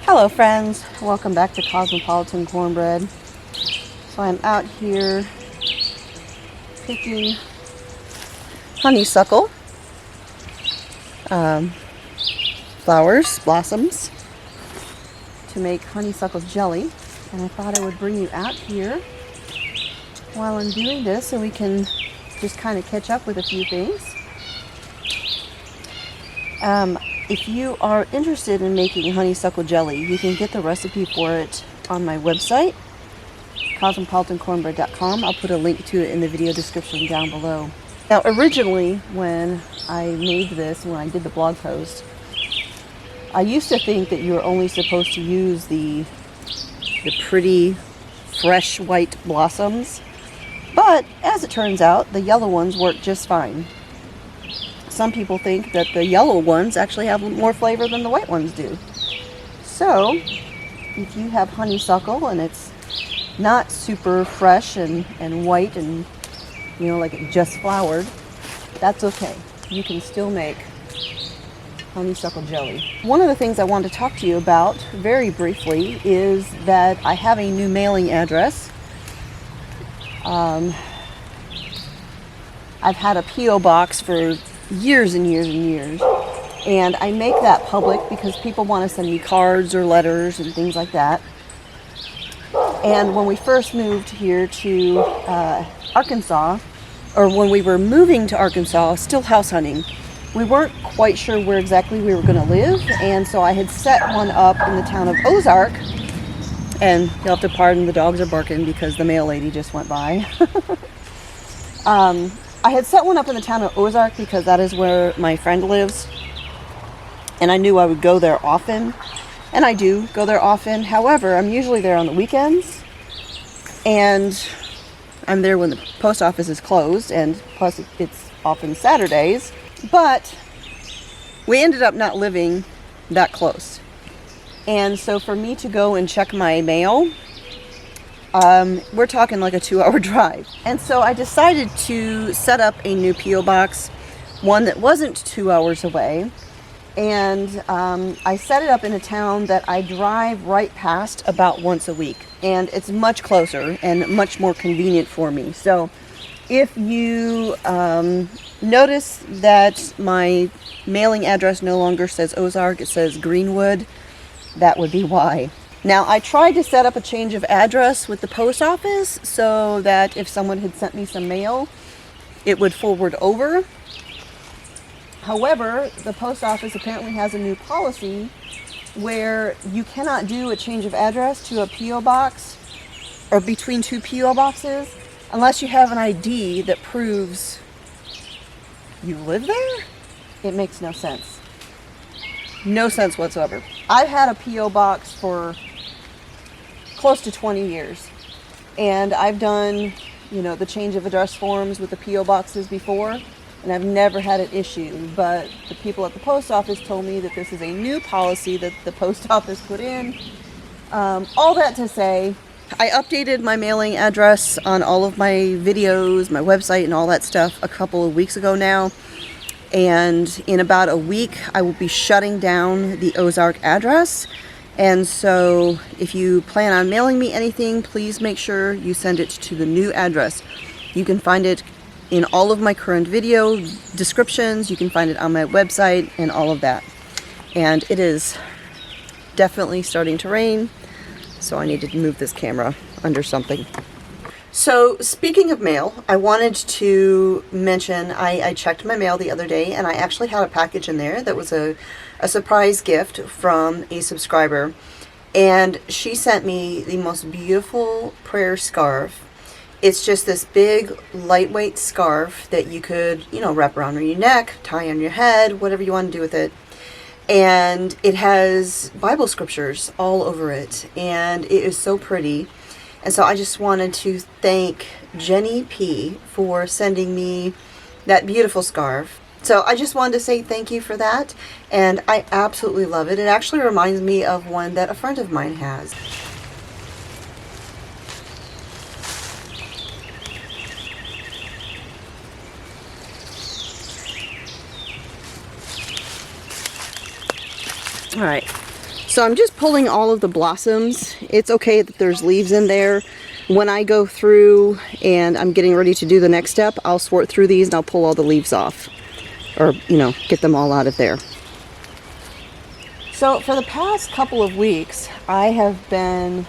Hello friends, welcome back to Cosmopolitan Cornbread. So I'm out here picking honeysuckle flowers, blossoms, to make honeysuckle jelly. And I thought I would bring you out here while I'm doing this so we can just kind of catch up with a few things. If you are interested in making honeysuckle jelly, you can get the recipe for it on my website, cosmopolitancornbread.com. I'll put a link to it in the video description down below. Now, originally, when I made this, when I did the blog post, I used to think that you were only supposed to use the pretty, fresh white blossoms. But, as it turns out, the yellow ones work just fine. Some people think that the yellow ones actually have more flavor than the white ones do. So, if you have honeysuckle and it's not super fresh and white and, you know, like it just flowered, that's okay. You can still make honeysuckle jelly. One of the things I want to talk to you about very briefly is that I have a new mailing address. I've had a P.O. box for years and years and years, and I make that public because people want to send me cards or letters and things like that. And when we first moved here to Arkansas, or when we were moving to Arkansas, still house hunting, we weren't quite sure where exactly we were going to live, and so I had set one up in the town of Ozark. And you'll have to pardon, the dogs are barking because the mail lady just went by. I had set one up in the town of Ozark because that is where my friend lives, and I knew I would go there often, and I do go there often. However, I'm usually there on the weekends, and I'm there when the post office is closed, and plus it's often Saturdays. But we ended up not living that close, and so for me to go and check my mail, we're talking like a 2-hour drive. And so I decided to set up a new P.O. box, one that wasn't 2 hours away. And I set it up in a town that I drive right past about once a week. And it's much closer and much more convenient for me. So if you notice that my mailing address no longer says Ozark, it says Greenwood, that would be why. Now, I tried to set up a change of address with the post office so that if someone had sent me some mail, it would forward over. However, the post office apparently has a new policy where you cannot do a change of address to a P.O. box or between two P.O. boxes unless you have an ID that proves you live there. It makes no sense. No sense whatsoever. I've had a P.O. box for close to 20 years, and I've done, the change of address forms with the P.O. boxes before, and I've never had an issue. But the people at the post office told me that this is a new policy that the post office put in. All that to say, I updated my mailing address on all of my videos, my website, and all that stuff a couple of weeks ago now. And in about a week, I will be shutting down the Ozark address. And so if you plan on mailing me anything, please make sure you send it to the new address. You can find it in all of my current video descriptions. You can find it on my website and all of that. And it is definitely starting to rain, so I needed to move this camera under something. So speaking of mail, I wanted to mention I checked my mail the other day, and I actually had a package in there that was a surprise gift from a subscriber, and she sent me the most beautiful prayer scarf. It's just this big lightweight scarf that you could, wrap around your neck, tie on your head, whatever you want to do with it. And it has Bible scriptures all over it, and it is so pretty. And so I just wanted to thank Jenny P for sending me that beautiful scarf. So I just wanted to say thank you for that, and I absolutely love it. It actually reminds me of one that a friend of mine has. All right, So I'm just pulling all of the blossoms. It's okay that there's leaves in there. When I go through and I'm getting ready to do the next step, I'll sort through these and I'll pull all the leaves off. Or, you know, get them all out of there. So for the past couple of weeks, I have been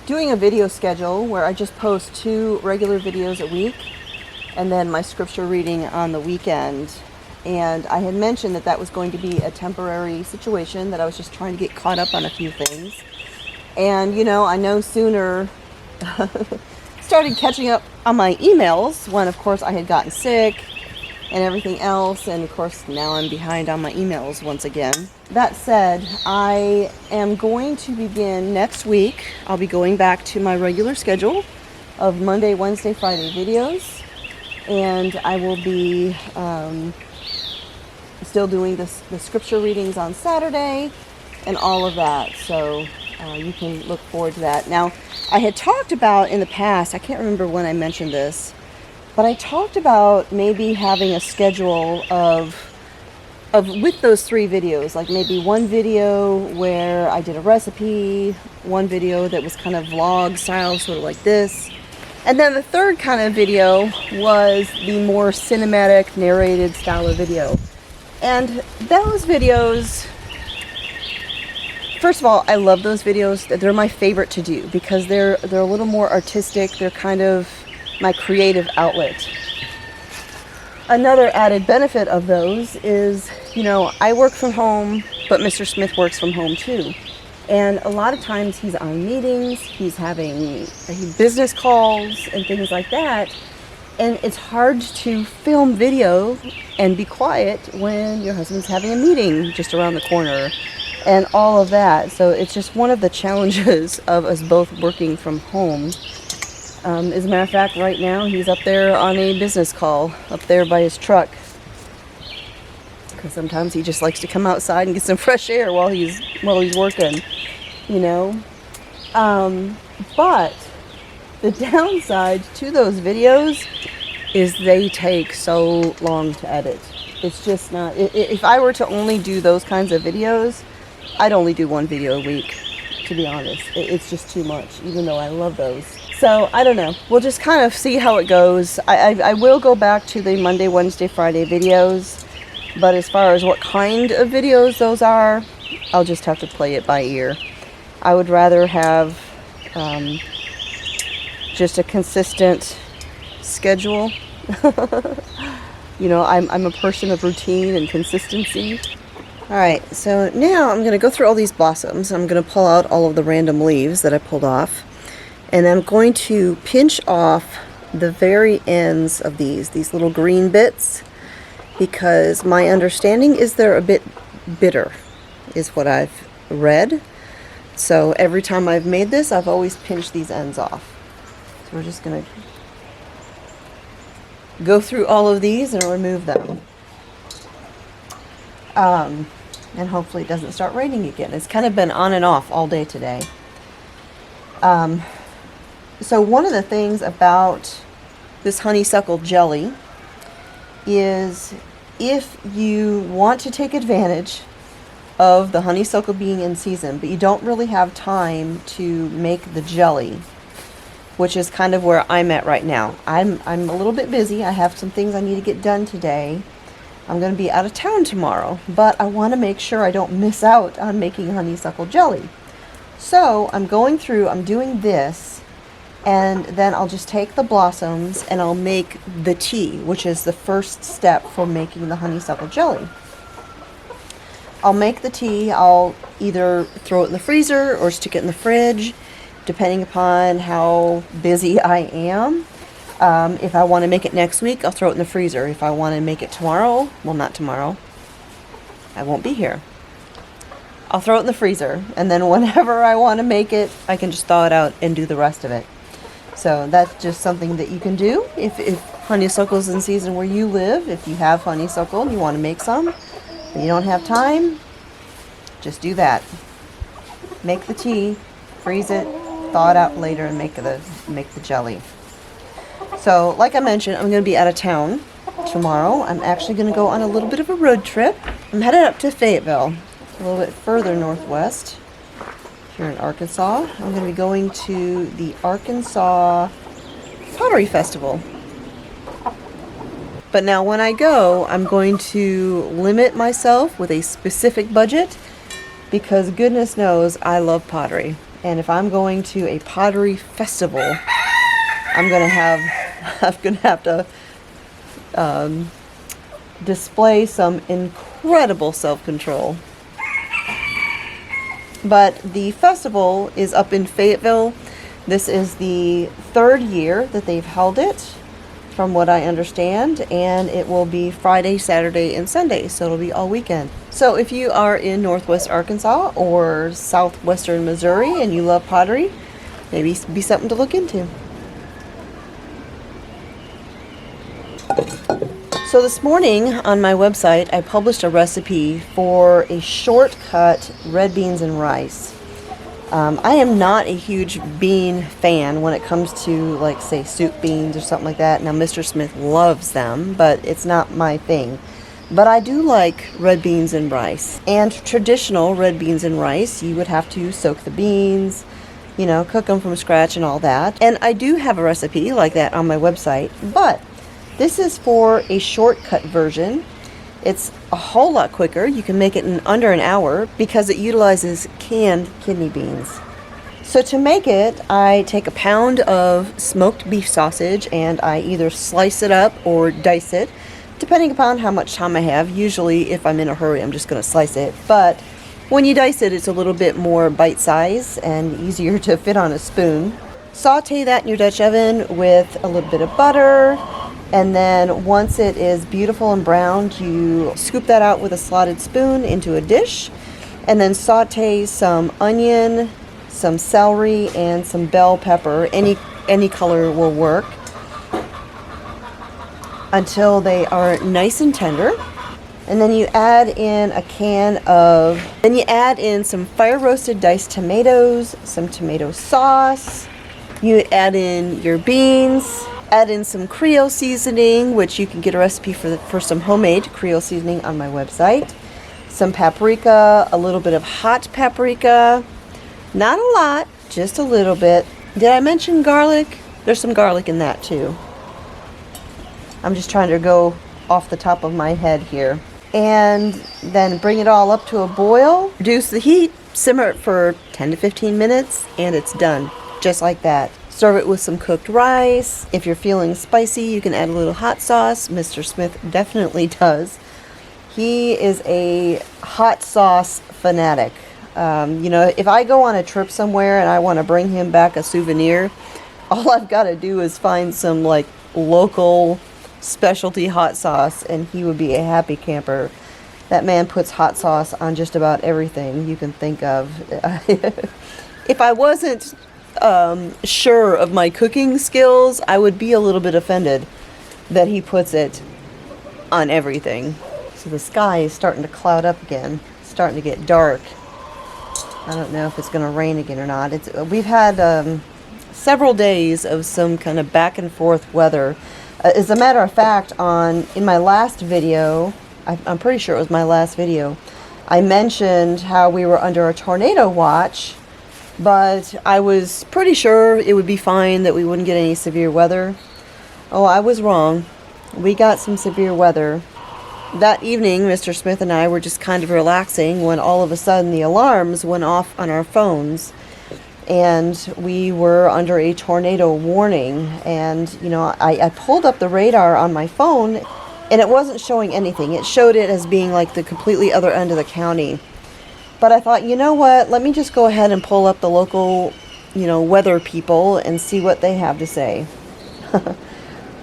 doing a video schedule where I just post 2 regular videos a week and then my scripture reading on the weekend. And I had mentioned that that was going to be a temporary situation, that I was just trying to get caught up on a few things. And, you know, I no sooner started catching up on my emails when, of course, I had gotten sick and everything else. And, of course, now I'm behind on my emails once again. That said, I am going to begin next week. I'll be going back to my regular schedule of Monday, Wednesday, Friday videos. And I will be still doing the scripture readings on Saturday and all of that. So you can look forward to that. Now, I had talked about in the past, I can't remember when I mentioned this, but I talked about maybe having a schedule of with those 3 videos, like maybe one video where I did a recipe, one video that was kind of vlog style, sort of like this. And then the third kind of video was the more cinematic, narrated style of video. And those videos, first of all, I love those videos. They're my favorite to do because they're a little more artistic. They're kind of my creative outlet. Another added benefit of those is, you know, I work from home, but Mr. Smith works from home too. And a lot of times he's on meetings, he's having business calls and things like that. And it's hard to film video and be quiet when your husband's having a meeting just around the corner and all of that. So it's just one of the challenges of us both working from home. As a matter of fact, right now he's up there on a business call up there by his truck. Because sometimes he just likes to come outside and get some fresh air while he's working, you know. But the downside to those videos is they take so long to edit. It's just not. If I were to only do those kinds of videos, I'd only do 1 video a week, to be honest. It's just too much, even though I love those. So I don't know. We'll just kind of see how it goes. I will go back to the Monday, Wednesday, Friday videos. But as far as what kind of videos those are, I'll just have to play it by ear. I would rather have just a consistent schedule. You know, I'm a person of routine and consistency. Alright, so now I'm going to go through all these blossoms. I'm going to pull out all of the random leaves that I pulled off. And I'm going to pinch off the very ends of these little green bits. Because my understanding is they're a bit bitter, is what I've read. So every time I've made this, I've always pinched these ends off. So we're just going to go through all of these and remove them. And hopefully it doesn't start raining again. It's kind of been on and off all day today. So one of the things about this honeysuckle jelly is if you want to take advantage of the honeysuckle being in season, but you don't really have time to make the jelly, which is kind of where I'm at right now. I'm a little bit busy. I have some things I need to get done today. I'm going to be out of town tomorrow, but I want to make sure I don't miss out on making honeysuckle jelly. So I'm going through, I'm doing this, and then I'll just take the blossoms and I'll make the tea, which is the first step for making the honeysuckle jelly. I'll make the tea. I'll either throw it in the freezer or stick it in the fridge, depending upon how busy I am. If I want to make it next week, I'll throw it in the freezer. If I want to make it tomorrow, well, not tomorrow, I won't be here. I'll throw it in the freezer, and then whenever I want to make it, I can just thaw it out and do the rest of it. So that's just something that you can do if honeysuckle's in season where you live. If you have honeysuckle and you want to make some, but you don't have time, just do that. Make the tea, freeze it, thaw it out later, and make the jelly. So, like I mentioned, I'm going to be out of town tomorrow. I'm actually going to go on a little bit of a road trip. I'm headed up to Fayetteville. a little bit further northwest here in Arkansas. I'm going to be going to the Arkansas Pottery Festival. But now when I go, I'm going to limit myself with a specific budget because goodness knows I love pottery. And if I'm going to a pottery festival, I'm going to have to display some incredible self-control. But the festival is up in Fayetteville. This is the 3rd year that they've held it, from what I understand, and it will be Friday, Saturday, and Sunday, so it'll be all weekend. So if you are in Northwest Arkansas or Southwestern Missouri and you love pottery, maybe be something to look into. So this morning on my website, I published a recipe for a shortcut red beans and rice. I am not a huge bean fan when it comes to, like, say, soup beans or something like that. Now, Mr. Smith loves them, but it's not my thing. But I do like red beans and rice. And traditional red beans and rice, you would have to soak the beans, you know, cook them from scratch and all that. And I do have a recipe like that on my website, but this is for a shortcut version. It's a whole lot quicker. You can make it in under an hour because it utilizes canned kidney beans. So to make it, I take a pound of smoked beef sausage and I either slice it up or dice it, depending upon how much time I have. Usually, if I'm in a hurry, I'm just going to slice it. But when you dice it, it's a little bit more bite-sized and easier to fit on a spoon. Saute that in your Dutch oven with a little bit of butter. And then once it is beautiful and browned, you scoop that out with a slotted spoon into a dish. And then saute some onion, some celery, and some bell pepper. Any color will work, until they are nice and tender. And then you add in some fire roasted diced tomatoes, some tomato sauce. You add in your beans, add in some Creole seasoning, which you can get a recipe for some homemade Creole seasoning on my website. Some paprika, a little bit of hot paprika. Not a lot, just a little bit. Did I mention garlic? There's some garlic in that too. I'm just trying to go off the top of my head here. And then bring it all up to a boil. Reduce the heat, simmer it for 10 to 15 minutes, and it's done. Just like that. Serve it with some cooked rice. If you're feeling spicy, you can add a little hot sauce. Mr. Smith definitely does. He is a hot sauce fanatic. You know, if I go on a trip somewhere and I want to bring him back a souvenir, all I've got to do is find some, like, local specialty hot sauce and he would be a happy camper. That man puts hot sauce on just about everything you can think of. If I wasn't sure of my cooking skills, I would be a little bit offended that he puts it on everything. So the sky is starting to cloud up again. It's starting to get dark. I don't know if it's going to rain again or not. We've had several days of some kind of back and forth weather. As a matter of fact, in my last video, I'm pretty sure it was my last video, I mentioned how we were under a tornado watch, but I was pretty sure it would be fine, that we wouldn't get any severe weather. Oh, I was wrong. We got some severe weather. That evening, Mr. Smith and I were just kind of relaxing when all of a sudden the alarms went off on our phones. And we were under a tornado warning. And, you know, I pulled up the radar on my phone and it wasn't showing anything. It showed it as being like the completely other end of the county. But I thought, you know what, let me just go ahead and pull up the local, weather people and see what they have to say.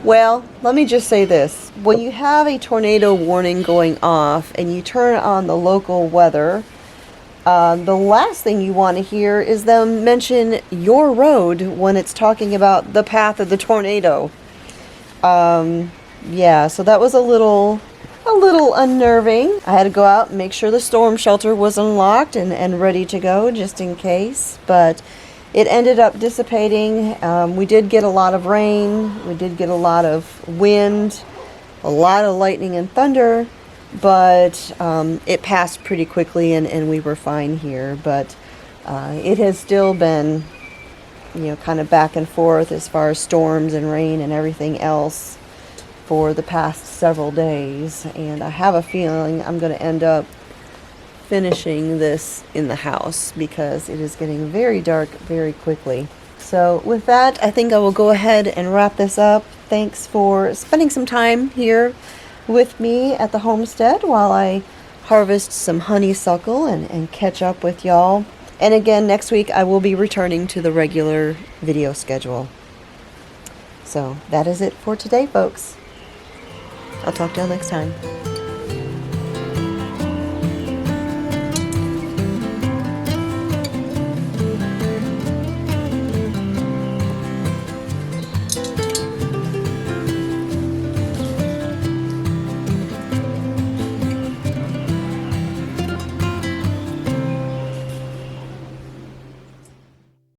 Well, let me just say this. When you have a tornado warning going off and you turn on the local weather, the last thing you want to hear is them mention your road when it's talking about the path of the tornado. Yeah, so that was a little unnerving. I had to go out and make sure the storm shelter was unlocked and ready to go just in case, but it ended up dissipating. We did get a lot of rain. We did get a lot of wind, a lot of lightning and thunder, but it passed pretty quickly, and we were fine here. But it has still been, kind of back and forth as far as storms and rain and everything else for the past several days, and I have a feeling I'm going to end up finishing this in the house because it is getting very dark very quickly. So with that, I think I will go ahead and wrap this up. Thanks for spending some time here with me at the homestead while I harvest some honeysuckle and catch up with y'all. And again, next week I will be returning to the regular video schedule. So that is it for today, folks. I'll talk to y'all next time.